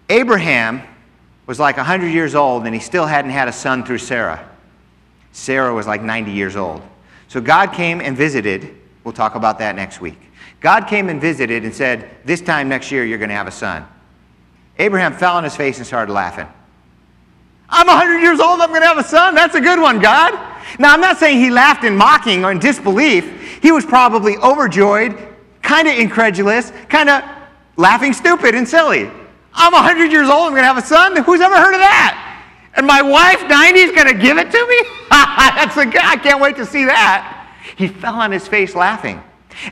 Abraham was like 100 years old, and he still hadn't had a son through Sarah. Sarah was like 90 years old. So God came and visited. We'll talk about that next week. God came and visited and said, this time next year you're going to have a son. Abraham fell on his face and started laughing. I'm 100 years old, I'm going to have a son? That's a good one, God. Now, I'm not saying he laughed in mocking or in disbelief. He was probably overjoyed, kind of incredulous, kind of laughing stupid and silly. I'm 100 years old, I'm going to have a son? Who's ever heard of that? And my wife, 90, is going to give it to me? I can't wait to see that. He fell on his face laughing.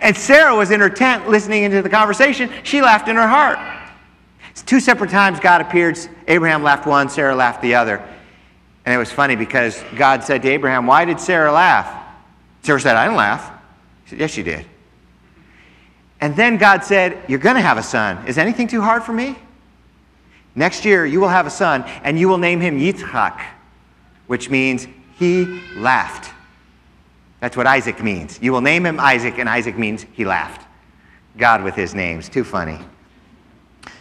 And Sarah was in her tent listening into the conversation. She laughed in her heart. It's 2 separate times God appeared. Abraham laughed one, Sarah laughed the other. And it was funny because God said to Abraham, why did Sarah laugh? Sarah said, I didn't laugh. He said, yes, you did. And then God said, you're going to have a son. Is anything too hard for me? Next year, you will have a son, and you will name him Yitzchak, which means he laughed. That's what Isaac means. You will name him Isaac, and Isaac means he laughed. God with his names. Too funny.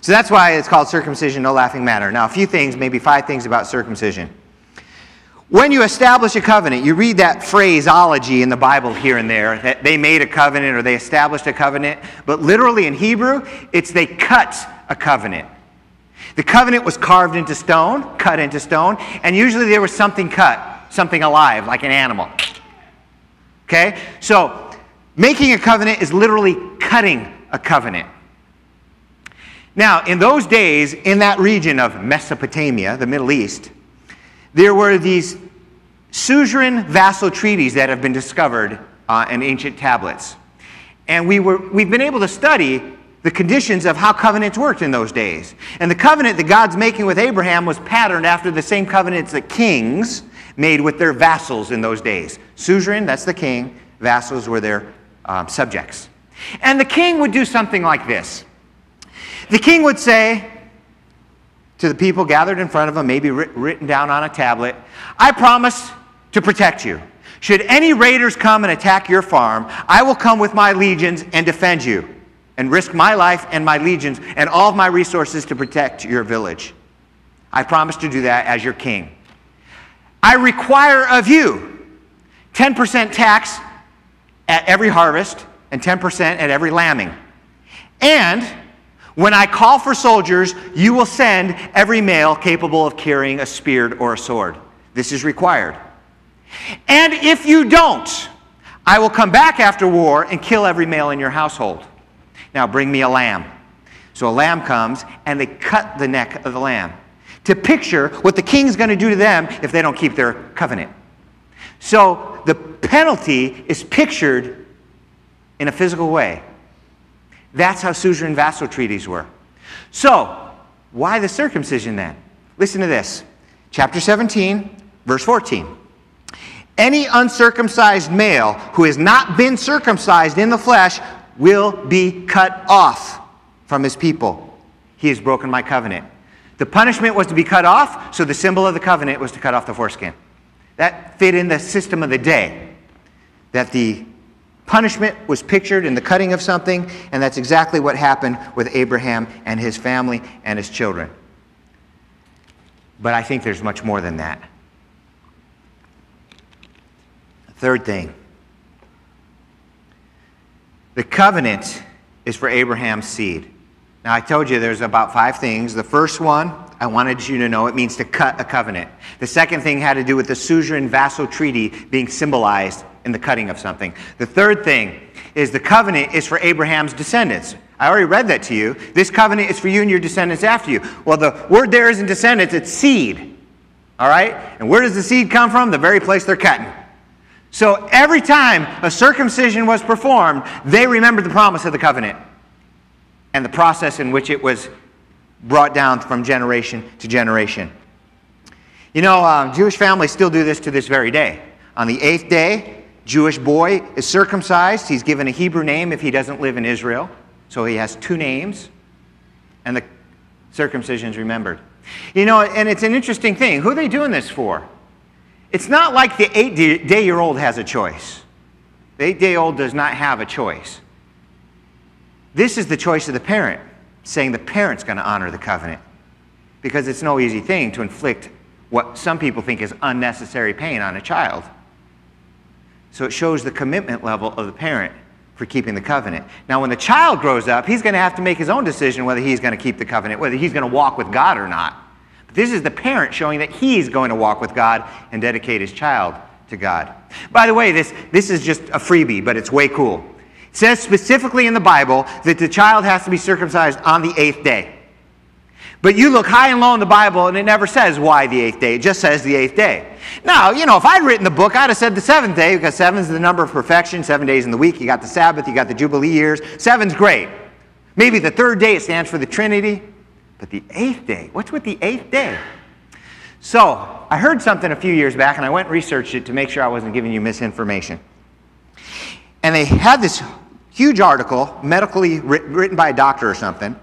So that's why it's called circumcision, no laughing matter. Now, a few things, maybe 5 things about circumcision. When you establish a covenant, you read that phraseology in the Bible here and there, that they made a covenant or they established a covenant. But literally in Hebrew, it's they cut a covenant. The covenant was carved into stone, cut into stone, and usually there was something cut, something alive, like an animal. Okay? So, making a covenant is literally cutting a covenant. Now, in those days, in that region of Mesopotamia, the Middle East, there were these suzerain vassal treaties that have been discovered in ancient tablets. And we've been able to study the conditions of how covenants worked in those days. And the covenant that God's making with Abraham was patterned after the same covenants that kings made with their vassals in those days. Suzerain, that's the king. Vassals were their subjects. And the king would do something like this. The king would say to the people gathered in front of him, maybe written down on a tablet, I promise to protect you. Should any raiders come and attack your farm, I will come with my legions and defend you, and risk my life and my legions and all of my resources to protect your village. I promise to do that as your king. I require of you 10% tax at every harvest and 10% at every lambing. And when I call for soldiers, you will send every male capable of carrying a spear or a sword. This is required. And if you don't, I will come back after war and kill every male in your household. Now bring me a lamb. So a lamb comes, and they cut the neck of the lamb to picture what the king's going to do to them if they don't keep their covenant. So the penalty is pictured in a physical way. That's how suzerain vassal treaties were. So, why the circumcision then? Listen to this. Chapter 17, verse 14. Any uncircumcised male who has not been circumcised in the flesh will be cut off from his people. He has broken my covenant. The punishment was to be cut off, so the symbol of the covenant was to cut off the foreskin. That fit in the system of the day. That the punishment was pictured in the cutting of something, and that's exactly what happened with Abraham and his family and his children. But I think there's much more than that. Third thing. The covenant is for Abraham's seed. Now, I told you there's about 5 things. The first one, I wanted you to know, it means to cut a covenant. The second thing had to do with the suzerain vassal treaty being symbolized in the cutting of something. The third thing is the covenant is for Abraham's descendants. I already read that to you. This covenant is for you and your descendants after you. Well, the word there isn't descendants, it's seed. All right? And where does the seed come from? The very place they're cutting. So every time a circumcision was performed, they remembered the promise of the covenant and the process in which it was brought down from generation to generation. You know, Jewish families still do this to this very day. On the 8th day, Jewish boy is circumcised. He's given a Hebrew name if he doesn't live in Israel. So he has 2 names, and the circumcision is remembered. You know, and it's an interesting thing. Who are they doing this for? It's not like the 8-day-old has a choice. The 8-day-old does not have a choice. This is the choice of the parent, saying the parent's going to honor the covenant. because it's no easy thing to inflict what some people think is unnecessary pain on a child. So it shows the commitment level of the parent for keeping the covenant. Now, when the child grows up, he's going to have to make his own decision whether he's going to keep the covenant, whether he's going to walk with God or not. But this is the parent showing that he's going to walk with God and dedicate his child to God. By the way, this is just a freebie, but it's way cool. It says specifically in the Bible that the child has to be circumcised on the 8th day. But you look high and low in the Bible, and it never says why the 8th day. It just says the 8th day. Now, if I'd written the book, I'd have said the 7th day, because 7 is the number of perfection, 7 days in the week. You got the Sabbath, you got the Jubilee years. 7's great. Maybe the 3rd day, it stands for the Trinity. But the 8th day, what's with the 8th day? So, I heard something a few years back, and I went and researched it to make sure I wasn't giving you misinformation. And they had this huge article, medically written by a doctor or something,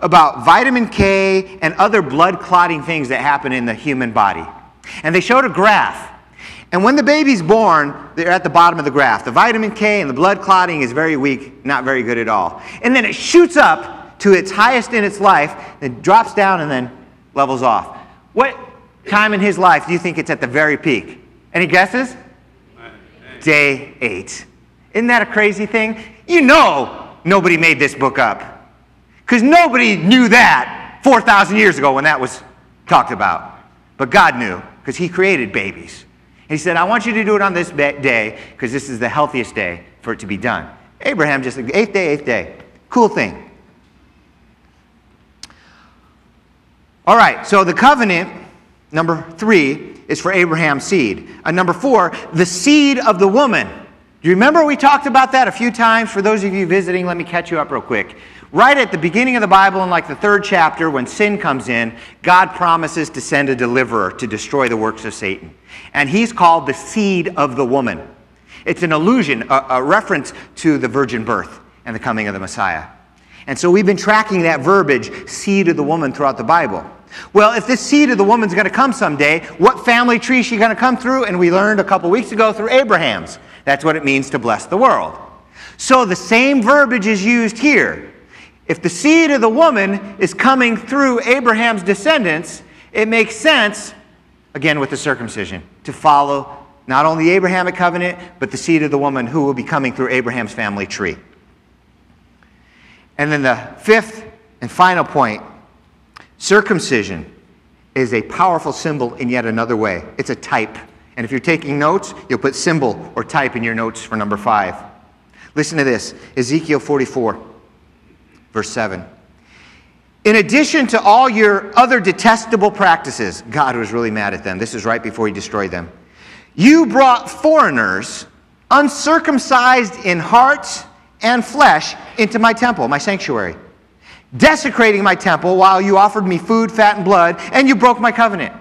about vitamin K and other blood clotting things that happen in the human body. And they showed a graph. And when the baby's born, they're at the bottom of the graph. The vitamin K and the blood clotting is very weak, not very good at all. And then it shoots up to its highest in its life, then drops down and then levels off. What time in his life do you think it's at the very peak? Any guesses? Day 8. Isn't that a crazy thing? Nobody made this book up. Because nobody knew that 4,000 years ago when that was talked about. But God knew, because he created babies. He said, I want you to do it on this day, because this is the healthiest day for it to be done. Abraham just, 8th day. Cool thing. All right, so the covenant, number 3, is for Abraham's seed. Number 4, the seed of the woman. Do you remember we talked about that a few times? For those of you visiting, let me catch you up real quick. Right at the beginning of the Bible, in like the 3rd chapter, when sin comes in, God promises to send a deliverer to destroy the works of Satan. And he's called the seed of the woman. It's an allusion, a reference to the virgin birth and the coming of the Messiah. And so we've been tracking that verbiage, seed of the woman, throughout the Bible. Well, if this seed of the woman's going to come someday, what family tree is she going to come through? And we learned a couple weeks ago through Abraham's. That's what it means to bless the world. So the same verbiage is used here. If the seed of the woman is coming through Abraham's descendants, it makes sense, again with the circumcision, to follow not only the Abrahamic covenant, but the seed of the woman who will be coming through Abraham's family tree. And then the 5th and final point, circumcision is a powerful symbol in yet another way. It's a type. And if you're taking notes, you'll put symbol or type in your notes for number 5. Listen to this, Ezekiel 44. Verse 7. In addition to all your other detestable practices, God was really mad at them. This is right before he destroyed them. You brought foreigners, uncircumcised in heart and flesh, into my temple, my sanctuary, desecrating my temple while you offered me food, fat, and blood, and you broke my covenant.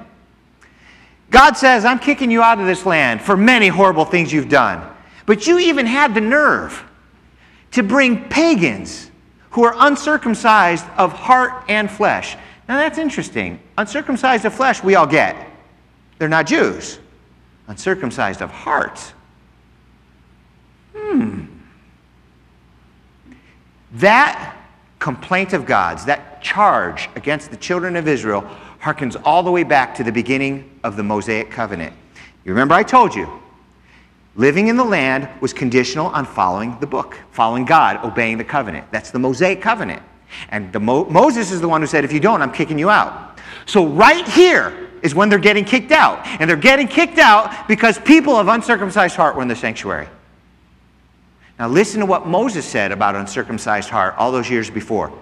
God says, I'm kicking you out of this land for many horrible things you've done. But you even had the nerve to bring pagans who are uncircumcised of heart and flesh. Now that's interesting. Uncircumcised of flesh we all get. They're not Jews. Uncircumcised of heart. That complaint of God's, that charge against the children of Israel, harkens all the way back to the beginning of the Mosaic covenant. You remember I told you, living in the land was conditional on following the book, following God, obeying the covenant. That's the Mosaic covenant. And Moses is the one who said, if you don't, I'm kicking you out. So right here is when they're getting kicked out. And they're getting kicked out because people of uncircumcised heart were in the sanctuary. Now listen to what Moses said about uncircumcised heart all those years before.